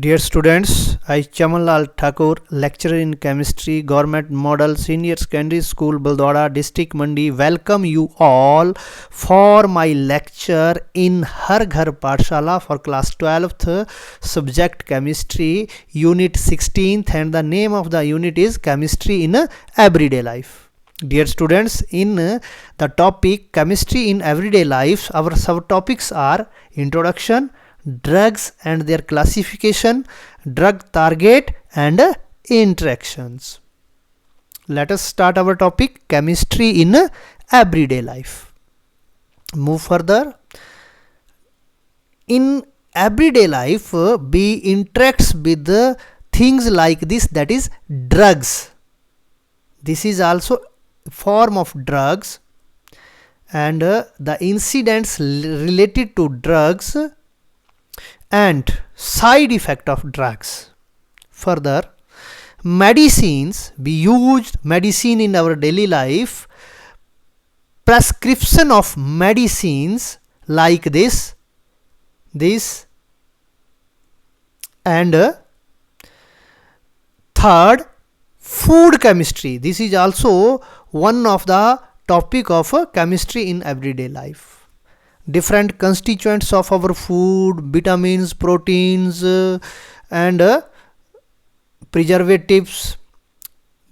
Dear students, I Chamanlal Thakur, lecturer in chemistry, Government Model Senior Secondary School, Baldwada District, Mandi, welcome you all for my lecture in Har Ghar Pathshala for class 12th, subject chemistry, unit 16th, and the name of the unit is chemistry in everyday life. Dear students, in the topic chemistry in everyday life, our subtopics are introduction, drugs and their classification, drug target and interactions. Let us start our topic chemistry in everyday life. Move further. In everyday life, we interacts with things like this, that is drugs. This is also a form of drugs, and the incidents related to drugs and side effect of drugs. Further, medicines, we used medicine in our daily life, prescription of medicines like this, and third, food chemistry. This is also one of the topic of chemistry in everyday life. Different constituents of our food, vitamins, proteins, and preservatives.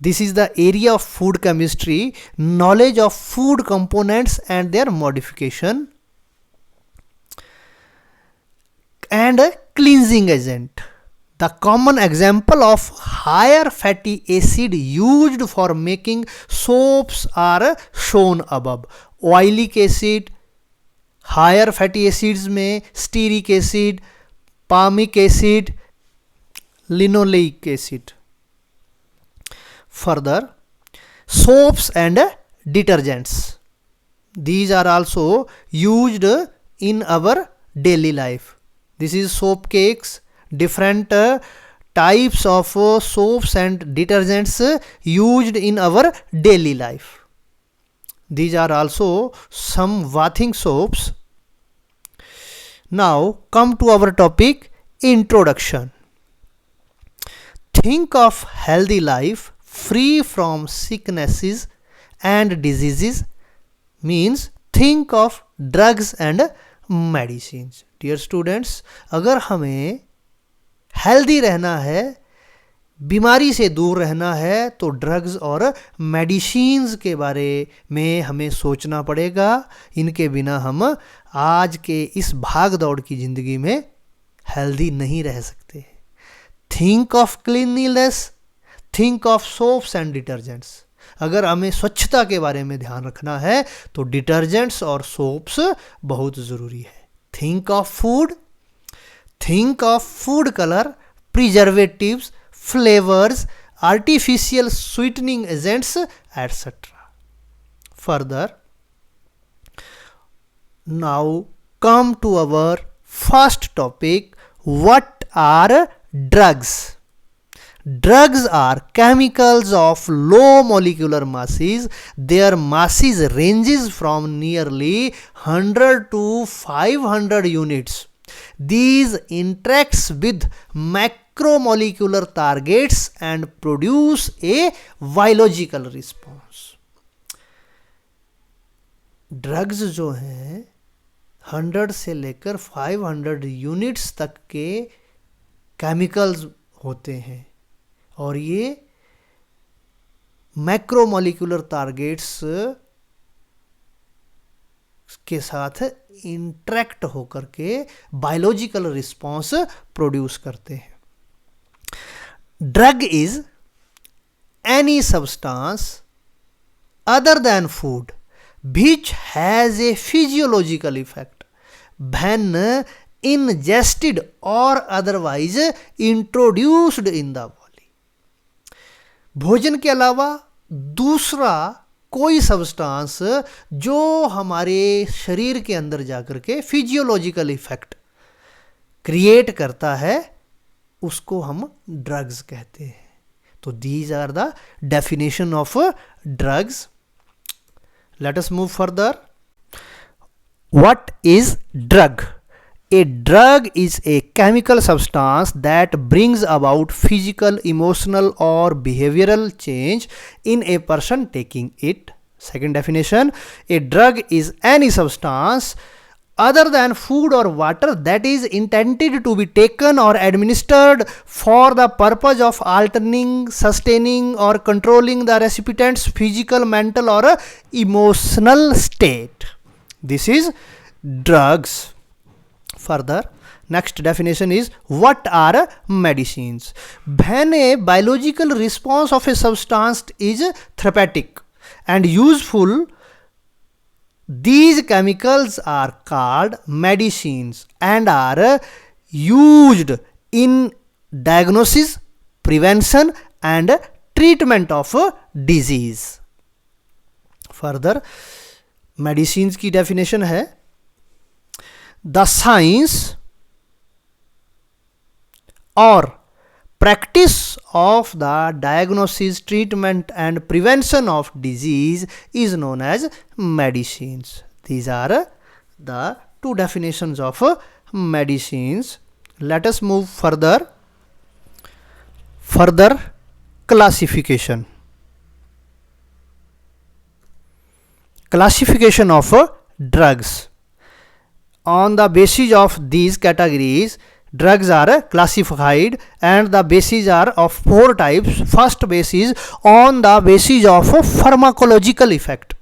This is the area of food chemistry, knowledge of food components and their modification, and a cleansing agent. The common example of higher fatty acid used for making soaps are shown above. Oleic acid, higher fatty acids में stearic acid, palmitic acid, linoleic acid. Further, soaps and detergents, these are also used in our daily life. This is soap cakes, different types of soaps and detergents used in our daily life. These are also some bathing soaps. Now come to our topic introduction. Think of healthy life free from sicknesses and diseases means think of drugs and medicines. Dear students, अगर हमें healthy रहना है, बीमारी से दूर रहना है, तो ड्रग्स और मेडिसिन्स के बारे में हमें सोचना पड़ेगा. इनके बिना हम आज के इस भाग दौड़ की ज़िंदगी में हेल्दी नहीं रह सकते. Think of cleanliness, think of soaps and detergents. अगर हमें स्वच्छता के बारे में ध्यान रखना है तो डिटर्जेंट्स और सोप्स बहुत ज़रूरी है. Think of food, think of food colour, preservatives, flavors, artificial sweetening agents, etc. Further, now come to our first topic. What are drugs? Drugs are chemicals of low molecular masses. Their masses ranges from nearly 100 to 500 units. These interacts with macromolecular targets and produce a biological response. Drugs जो हैं 100 से लेकर 500 units तक के chemicals होते हैं और ये मैक्रोमोलिकुलर टारगेट्स के साथ इंटरेक्ट होकर के बायोलॉजिकल रिस्पॉन्स प्रोड्यूस करते हैं. Drug is any substance other than food which has a physiological effect when ingested or otherwise introduced in the body. भोजन के अलावा दूसरा कोई सब्सटेंस जो हमारे शरीर के अंदर जाकर के फिजियोलॉजिकल इफेक्ट क्रिएट करता है उसको हम ड्रग्स कहते हैं. तो these are the definition of drugs. Let us move further. What is drug? A drug is a chemical substance that brings about physical, emotional, or behavioral change in a person taking it. Second definition, a drug is any substance other than food or water that is intended to be taken or administered for the purpose of altering, sustaining, or controlling the recipient's physical, mental, or emotional state. This is drugs. Further, next definition is, what are medicines? When a biological response of a substance is therapeutic and useful, these chemicals are called medicines and are used in diagnosis, prevention, and treatment of disease. Further, medicines की definition है, the science or practice of the diagnosis, treatment, and prevention of disease is known as medicines. These are the two definitions of medicines. Let us move further. Further classification. Classification of drugs. On the basis of these categories, drugs are classified, and the bases are of four types. First base is on the basis of pharmacological effect.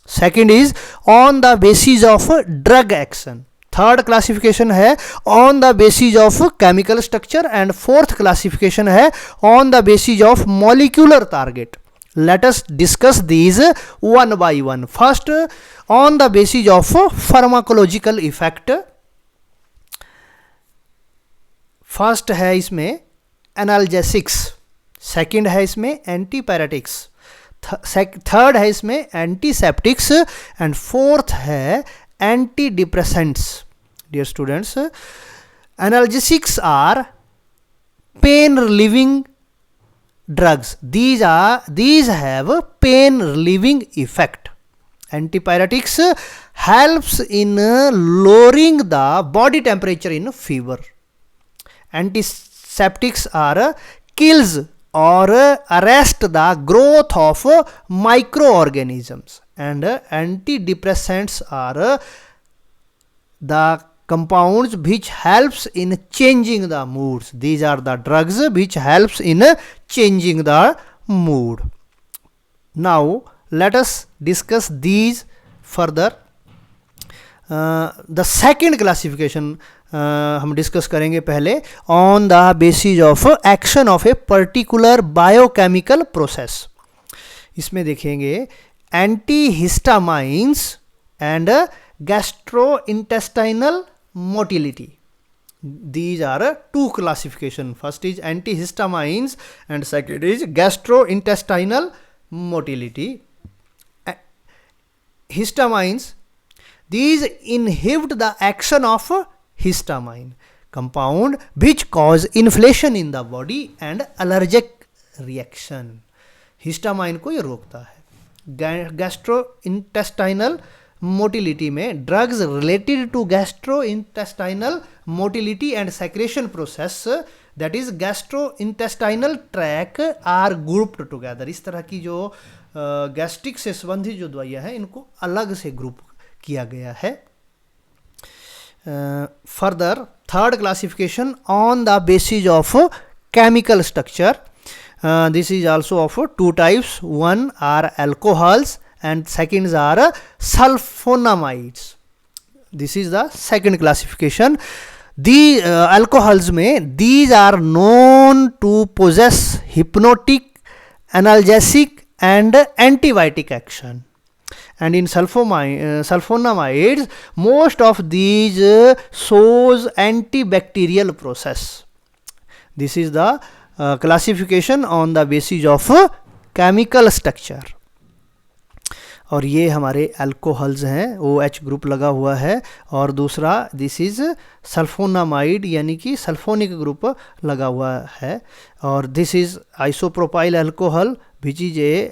Second is on the basis of drug action. Third classification है on the basis of chemical structure, and fourth classification है on the basis of molecular target. Let us discuss these one by one. First, on the basis of pharmacological effect. First है इसमें analgesics, second है इसमें antipyretics, third है इसमें antiseptics, and fourth है antidepressants. Dear students, analgesics are pain relieving drugs. These have pain relieving effect. Antipyretics helps in lowering the body temperature in fever. Antiseptics are kills or arrest the growth of microorganisms, and antidepressants are the compounds which helps in changing the moods. These are the drugs which helps in changing the mood. Now let us discuss these further. The second classification हम discuss करेंगे पहले on the basis of action of a particular biochemical process. इसमें देखेंगे एंटीहिस्टामाइंस and gastrointestinal motility. These are two classification. First is antihistamines and second is gastrointestinal motility. Histamines, these inhibit the action of histamine compound which cause inflammation in the body and allergic reaction. Histamine को ये रोकता है. Gastrointestinal motility में drugs related to gastrointestinal motility and secretion process, that is gastrointestinal tract, are grouped together. इस तरह की जो gastric से संबंधित जो दवाइयाँ हैं इनको अलग से ग्रुप किया गया है. Further third classification on the basis of chemical structure. This is also of two types. One are alcohols and seconds are sulfonamides. This is the second classification. The alcohols में these are known to possess hypnotic, analgesic and antibiotic action. And in sulfonamides, most of these shows antibacterial process. This is the classification on the basis of chemical structure. और ये हमारे alcohols हैं, OH group लगा हुआ है. और दूसरा this is sulphonamide यानी कि सल्फोनिक ग्रुप लगा हुआ है. और this is isopropyl alcohol which is a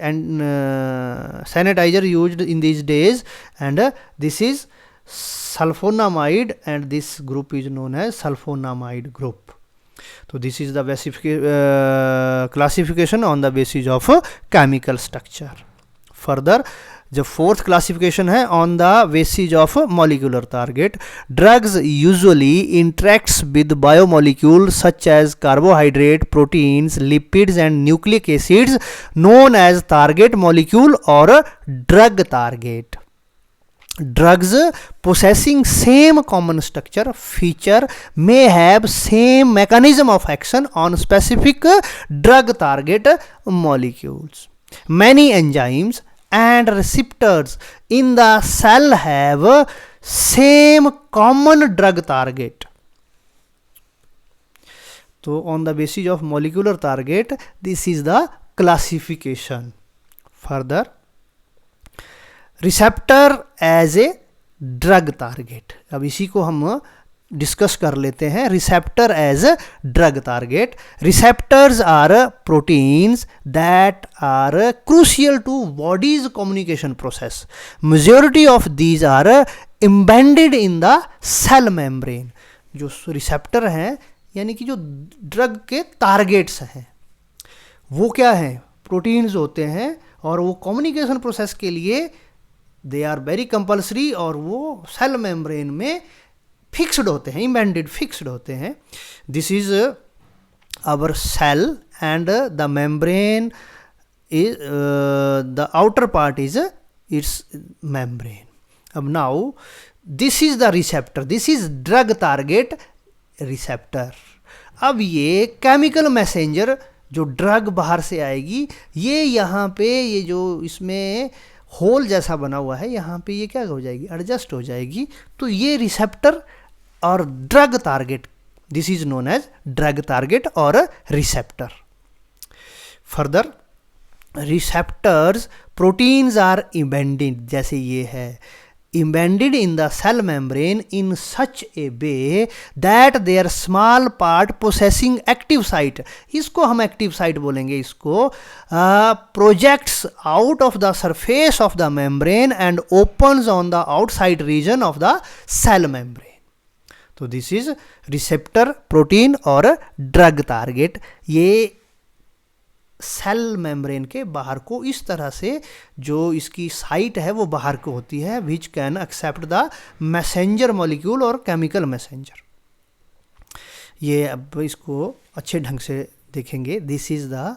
sanitiser used in this days. And this is sulfonamide and this group is known as sulfonamide group. So this is the basic classification on the basis of chemical structure. Further, जो fourth classification है on the basis of molecular target. Drugs usually interacts with biomolecule such as carbohydrate, proteins, lipids and nucleic acids known as target molecule और drug target. Drugs possessing same common structure feature may have same mechanism of action on specific drug target molecules. Many enzymes and receptors in the cell have same common drug target. So on the basis of molecular target, this is the classification. Further, receptor as a drug target. अब इसी को हम discuss कर लेते हैं. Receptor as a drug target. Receptors are proteins that are crucial to body's communication process. Majority of these are embedded in the cell membrane. जो receptor हैं यानी कि जो ड्रग के टारगेट्स हैं वो क्या हैं? प्रोटीन्स होते हैं और वो कम्युनिकेशन प्रोसेस के लिए दे आर वेरी कंपल्सरी और वो सेल मेम्ब्रेन में फिक्स्ड होते हैं, इम्बेडेड फिक्स्ड होते हैं. This is our cell and the membrane is the outer part is its membrane. अब now this is the receptor, this is drug target receptor. अब ये केमिकल मैसेंजर जो drug बाहर से आएगी ये यहाँ पे ये जो इसमें होल जैसा बना हुआ है यहाँ पे ये क्या हो जाएगी? एडजस्ट हो जाएगी. तो ये रिसेप्टर और drug target, this is known as drug target और receptor. Further, receptors proteins are embedded, जैसे ये है embedded in the cell membrane in such a way that their small part possessing active site, इसको हम active site बोलेंगे, इसको projects out of the surface of the membrane and opens on the outside region of the cell membrane. तो this is receptor, protein और drug target. ये cell membrane के बाहर को इस तरह से जो इसकी साइट है वो बाहर को होती है, which can accept the messenger molecule और केमिकल मैसेंजर. ये अब इसको अच्छे ढंग से देखेंगे. This is the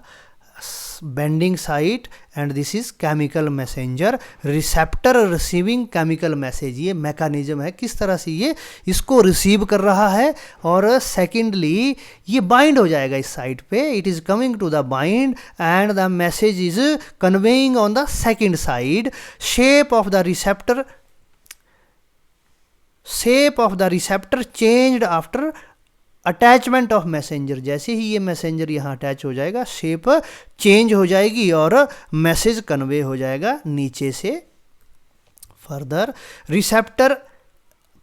bending site and this is chemical messenger. Receptor receiving chemical message, ये मैकेनिज्म है किस तरह से ये इसको रिसीव कर रहा है. और सेकेंडली ये बाइंड हो जाएगा इस साइट पे. It is coming to the bind and the message is conveying on the second side. Shape of the receptor changed after attachment of messenger. जैसे ही ये मैसेंजर यहाँ अटैच हो जाएगा शेप चेंज हो जाएगी और मैसेज कन्वे हो जाएगा नीचे से. फर्दर रिसेप्टर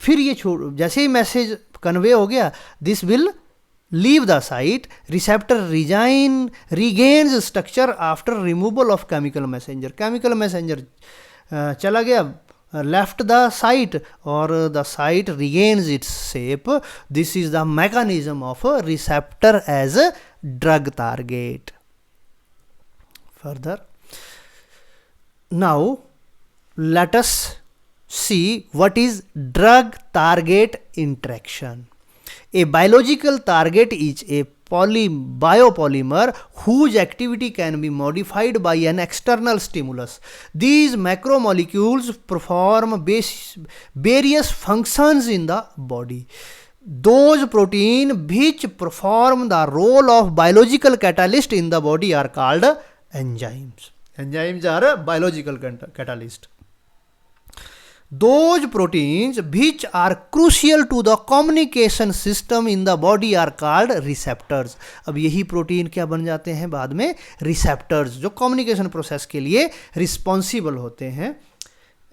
फिर ये जैसे ही मैसेज कन्वे हो गया this will leave the site. Receptor regains structure after removal of chemical messenger. Chemical messenger चला गया, left the site or the site regains its shape. This is the mechanism of a receptor as a drug target. Further, now let us see what is drug target interaction. A biological target is a biopolymer whose activity can be modified by an external stimulus. These macromolecules perform various functions in the body. Those proteins which perform the role of biological catalyst in the body are called enzymes. Enzymes are biological catalyst. Those proteins which are crucial to the communication system in the body are called receptors. अब यही protein क्या बन जाते हैं बाद में? Receptors, जो communication process के लिए रिस्पॉन्सिबल होते हैं.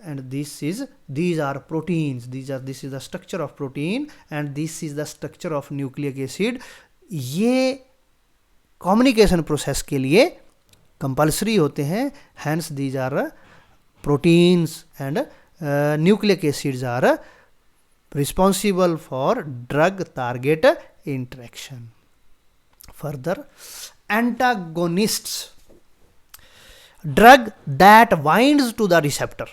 and these are proteins. This is the structure of protein and this is the structure of nucleic acid. ये कम्युनिकेशन प्रोसेस के लिए कंपल्सरी होते हैं. Hence these are proteins and nucleic acids are responsible for drug target interaction. Further, antagonists, drug that binds to the receptor.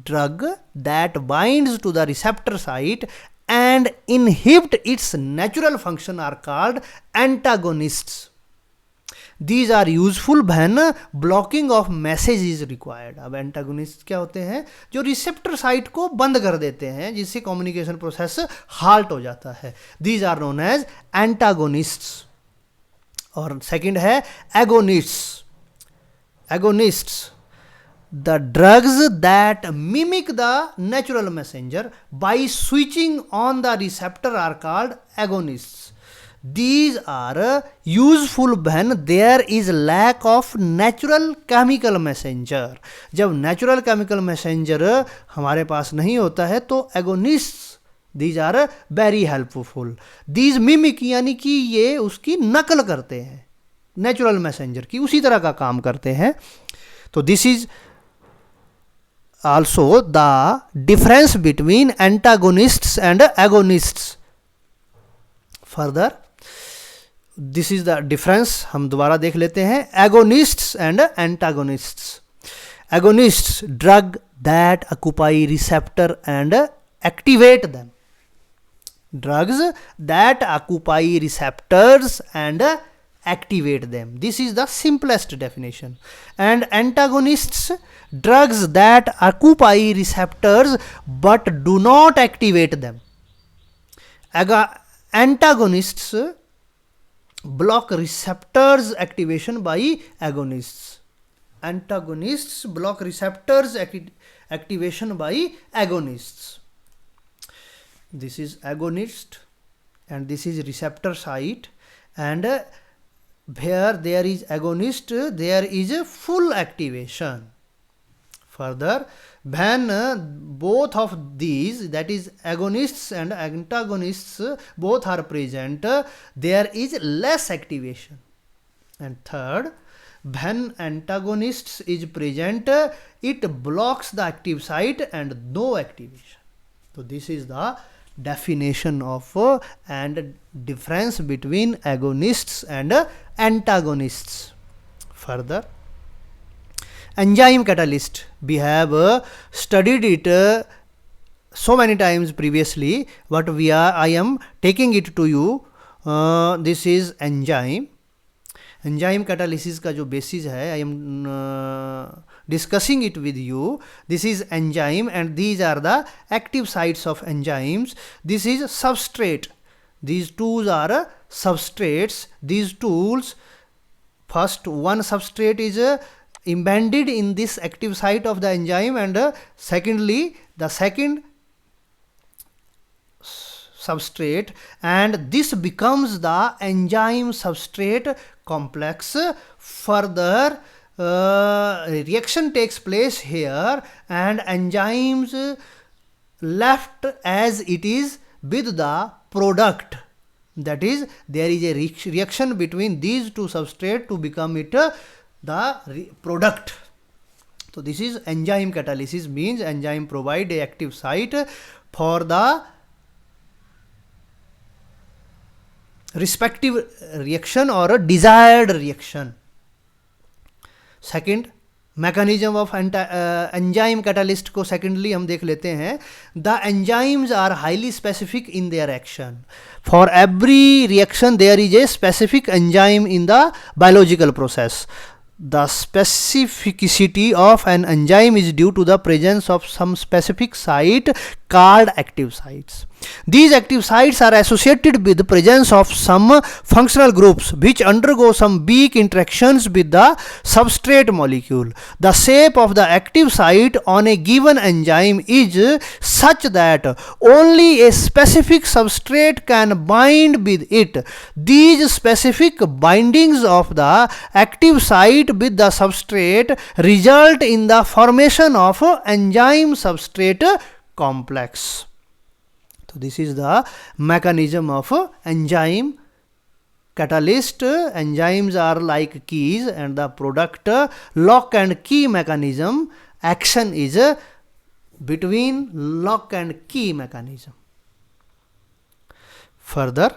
Drug that binds to the receptor site and inhibit its natural function are called antagonists. These are useful when blocking of message is required. अब antagonist क्या होते हैं? जो receptor site को बंद कर देते हैं, जिससे कम्युनिकेशन प्रोसेस हाल्ट हो जाता है. These are known as antagonists. और सेकंड है agonists. Agonists, the drugs that mimic the natural messenger by switching on the receptor are called agonists. These are useful when there is lack of natural chemical messenger. जब natural chemical messenger हमारे पास नहीं होता है तो agonists these are very helpful. These mimic यानी कि ये उसकी नकल करते हैं, नेचुरल मैसेंजर की उसी तरह का काम करते हैं. तो this is also the difference between antagonists and agonists. Further this is the difference हम दोबारा देख लेते हैं. Agonists and antagonists. Agonists, drug that occupy receptor and activate them. Drugs that occupy receptors and activate them. This is the simplest definition. And antagonists, drugs that occupy receptors but do not activate them. Antagonists block receptors activation by agonists. Antagonists block receptors activation by agonists. This is agonist and this is receptor site, and where there is agonist there is a full activation. Further, when both of these, that is agonists and antagonists, both are present, there is less activation. And third, when antagonists is present, it blocks the active site and no activation. So this is the definition of and difference between agonists and antagonists. Further, enzyme catalyst, we have studied it so many times previously, but I am taking it to you. This is enzyme. Enzyme catalysis का जो basis है, I am discussing it with you. This is enzyme and these are the active sites of enzymes. This is substrate. these tools are substrates. These tools, first one substrate is embedded in this active site of the enzyme, and secondly the second substrate, and this becomes the enzyme substrate complex. Further reaction takes place here and enzymes left as it is with the product, that is there is a reaction between these two substrate to become it the product. So this is enzyme catalysis, means enzyme provide a active site for the respective reaction or a desired reaction. Second mechanism of enzyme catalyst को secondly हम देख लेते हैं. The enzymes are highly specific in their action. For every reaction there is a specific enzyme in the biological process. The specificity of an enzyme is due to the presence of some specific site called active sites. These active sites are associated with the presence of some functional groups which undergo some weak interactions with the substrate molecule. The shape of the active site on a given enzyme is such that only a specific substrate can bind with it. These specific bindings of the active site with the substrate result in the formation of enzyme substrate complex. So this is the mechanism of enzyme catalyst. Enzymes are like keys and the product lock and key mechanism action is between lock and key mechanism. Further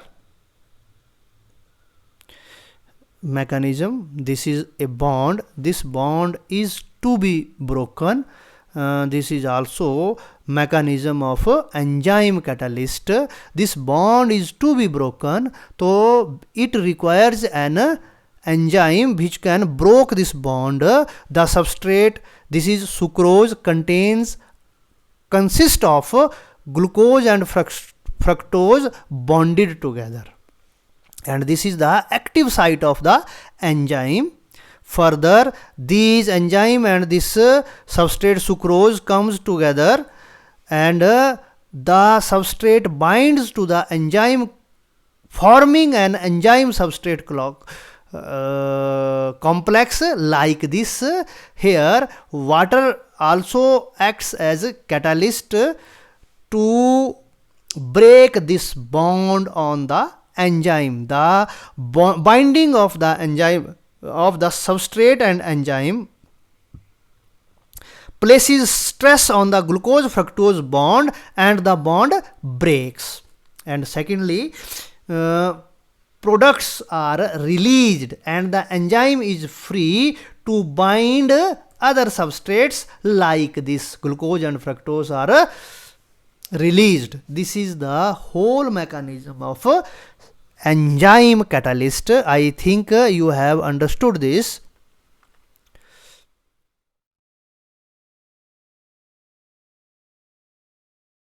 mechanism, this is a bond, this bond is to be broken. This is also mechanism of enzyme catalyst. This bond is to be broken, so it requires an enzyme which can break this bond. The substrate, this is sucrose, consists of glucose and fructose bonded together, and this is the active site of the enzyme. Further, these enzyme and this substrate sucrose comes together, and the substrate binds to the enzyme, forming an enzyme substrate complex like this. Here water also acts as a catalyst to break this bond on the enzyme. The binding of the enzyme of the substrate and enzyme places stress on the glucose fructose bond, and the bond breaks. And secondly, products are released, and the enzyme is free to bind other substrates like this. Glucose and fructose are released. This is the whole mechanism of enzyme catalyst. I think you have understood this.